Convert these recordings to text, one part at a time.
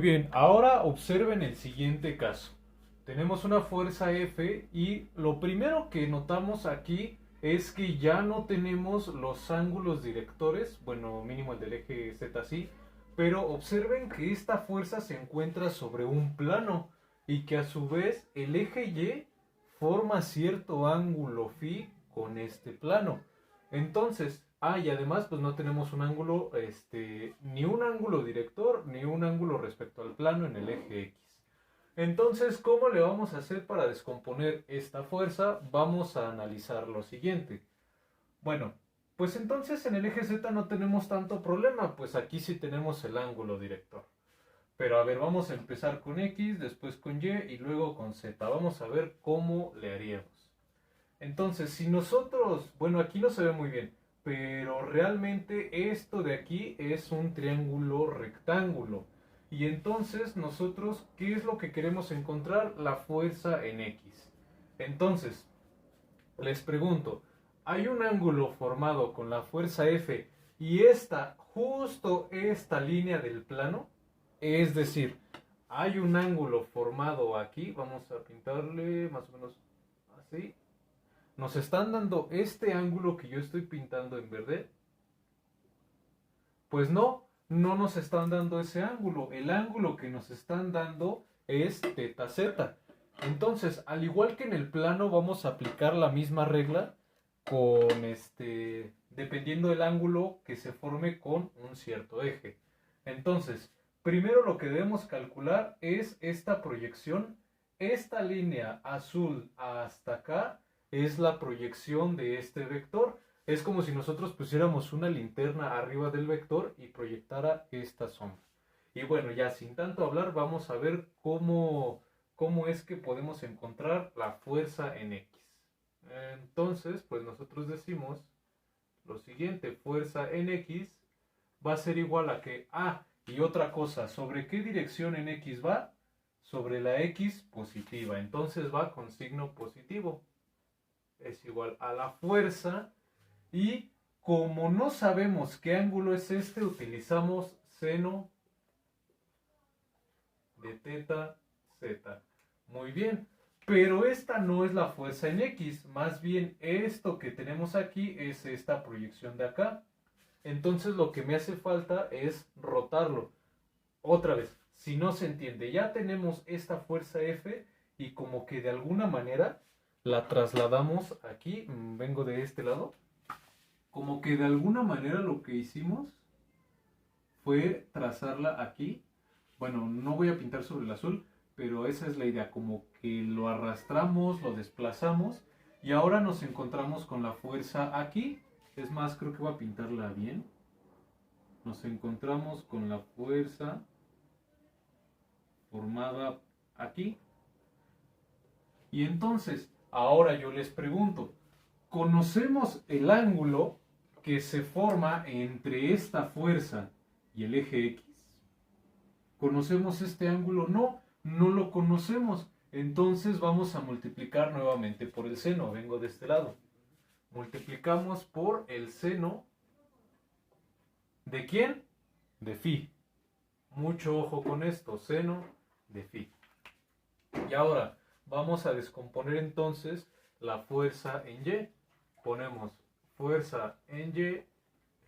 bien, ahora observen el siguiente caso. Tenemos una fuerza F y lo primero que notamos aquí es que ya no tenemos los ángulos directores, bueno, mínimo el del eje Z sí, pero observen que esta fuerza se encuentra sobre un plano y que a su vez el eje Y forma cierto ángulo φ con este plano. Entonces, y además pues no tenemos un ángulo, ni un ángulo director, ni un ángulo respecto al plano en el eje X. Entonces, ¿cómo le vamos a hacer para descomponer esta fuerza? Vamos a analizar lo siguiente. Bueno, pues entonces en el eje Z no tenemos tanto problema, pues aquí sí tenemos el ángulo director. Pero a ver, vamos a empezar con X, después con Y y luego con Z. Vamos a ver cómo le haríamos. Entonces, si nosotros, bueno, aquí no se ve muy bien, pero realmente esto de aquí es un triángulo rectángulo. Y entonces nosotros, ¿qué es lo que queremos encontrar? La fuerza en X. Entonces, les pregunto, ¿hay un ángulo formado con la fuerza F y justo esta línea del plano? Es decir, hay un ángulo formado aquí, vamos a pintarle más o menos así. Nos están dando este ángulo que yo estoy pintando en verde. Pues no, no nos están dando ese ángulo. El ángulo que nos están dando es teta z. Entonces, al igual que en el plano, vamos a aplicar la misma regla con dependiendo del ángulo que se forme con un cierto eje. Entonces, primero lo que debemos calcular es esta proyección. Esta línea azul hasta acá es la proyección de este vector. Es como si nosotros pusiéramos una linterna arriba del vector y proyectara esta sombra. Y bueno, ya sin tanto hablar, vamos a ver cómo es que podemos encontrar la fuerza en X. Entonces, pues nosotros decimos lo siguiente, fuerza en X va a ser igual a que, y otra cosa, ¿sobre qué dirección en X va? Sobre la X positiva, entonces va con signo positivo. Es igual a la fuerza. Y como no sabemos qué ángulo es este, utilizamos seno de teta z. Muy bien, pero esta no es la fuerza en X, más bien esto que tenemos aquí es esta proyección de acá. Entonces lo que me hace falta es rotarlo. Otra vez, si no se entiende, ya tenemos esta fuerza F y como que de alguna manera la trasladamos aquí, vengo de este lado, como que de alguna manera lo que hicimos fue trazarla aquí. Bueno, no voy a pintar sobre el azul, pero esa es la idea, como que lo arrastramos, lo desplazamos y ahora nos encontramos con la fuerza aquí. Es más, creo que voy a pintarla bien. Nos encontramos con la fuerza formada aquí. Y entonces, ahora yo les pregunto, ¿conocemos el ángulo que se forma entre esta fuerza y el eje X? ¿Conocemos este ángulo? No, no lo conocemos. Entonces vamos a multiplicar nuevamente por el seno. Vengo de este lado. Multiplicamos por el seno. ¿De quién? De phi. Mucho ojo con esto. Seno de phi. Y ahora vamos a descomponer entonces la fuerza en Y. Ponemos fuerza en Y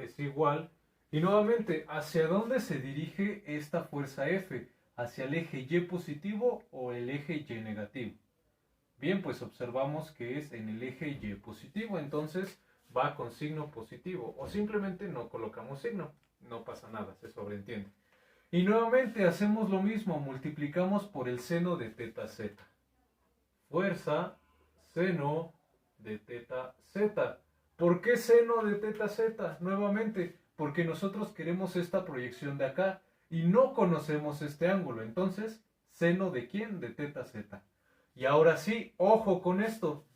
es igual. Y nuevamente, ¿hacia dónde se dirige esta fuerza F? ¿Hacia el eje Y positivo o el eje Y negativo? Bien, pues observamos que es en el eje Y positivo, entonces va con signo positivo. O simplemente no colocamos signo, no pasa nada, se sobreentiende. Y nuevamente hacemos lo mismo, multiplicamos por el seno de teta z. Fuerza, seno de teta z. ¿Por qué seno de teta z? Nuevamente, porque nosotros queremos esta proyección de acá y no conocemos este ángulo. Entonces, ¿seno de quién? De teta z. Y ahora sí, ojo con esto.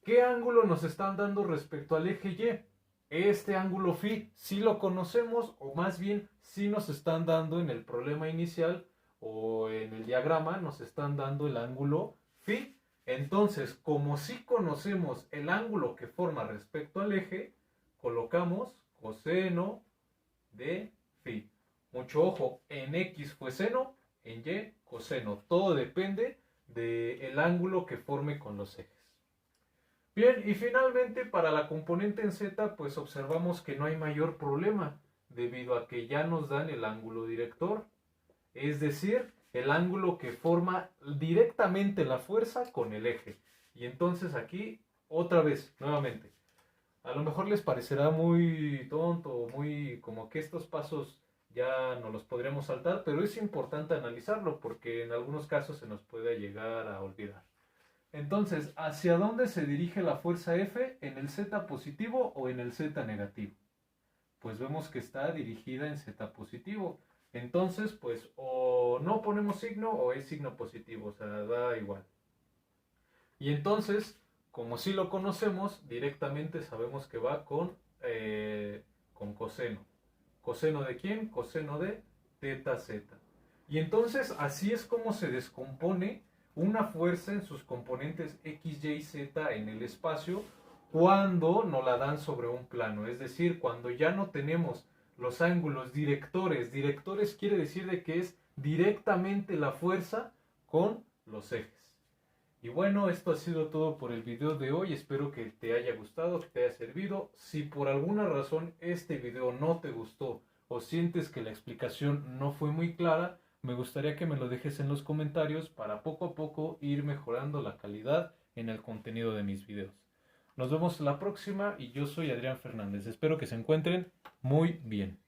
¿Qué ángulo nos están dando respecto al eje Y? Este ángulo φ, ¿sí lo conocemos o más bien sí nos están dando en el problema inicial o en el diagrama nos están dando el ángulo φ? Entonces, como sí conocemos el ángulo que forma respecto al eje, colocamos coseno de φ. Mucho ojo, en X fue seno, en Y, coseno. Todo depende del ángulo que forme con los ejes. Bien, y finalmente para la componente en Z, pues observamos que no hay mayor problema, debido a que ya nos dan el ángulo director, es decir, el ángulo que forma directamente la fuerza con el eje. Y entonces aquí, otra vez, nuevamente, a lo mejor les parecerá muy tonto, muy como que estos pasos ya no los podríamos saltar, pero es importante analizarlo porque en algunos casos se nos puede llegar a olvidar. Entonces, ¿hacia dónde se dirige la fuerza F? ¿En el Z positivo o en el Z negativo? Pues vemos que está dirigida en Z positivo. Entonces, pues o no ponemos signo o es signo positivo, o sea, da igual. Y entonces, como si lo conocemos, directamente sabemos que va con coseno. ¿Coseno de quién? Coseno de teta z. Y entonces así es como se descompone una fuerza en sus componentes x, y, z en el espacio cuando nos la dan sobre un plano. Es decir, cuando ya no tenemos los ángulos directores. Directores quiere decir de que es directamente la fuerza con los ejes. Y bueno, esto ha sido todo por el video de hoy. Espero que te haya gustado, que te haya servido. Si por alguna razón este video no te gustó o sientes que la explicación no fue muy clara, me gustaría que me lo dejes en los comentarios para poco a poco ir mejorando la calidad en el contenido de mis videos. Nos vemos la próxima y yo soy Adrián Fernández. Espero que se encuentren muy bien.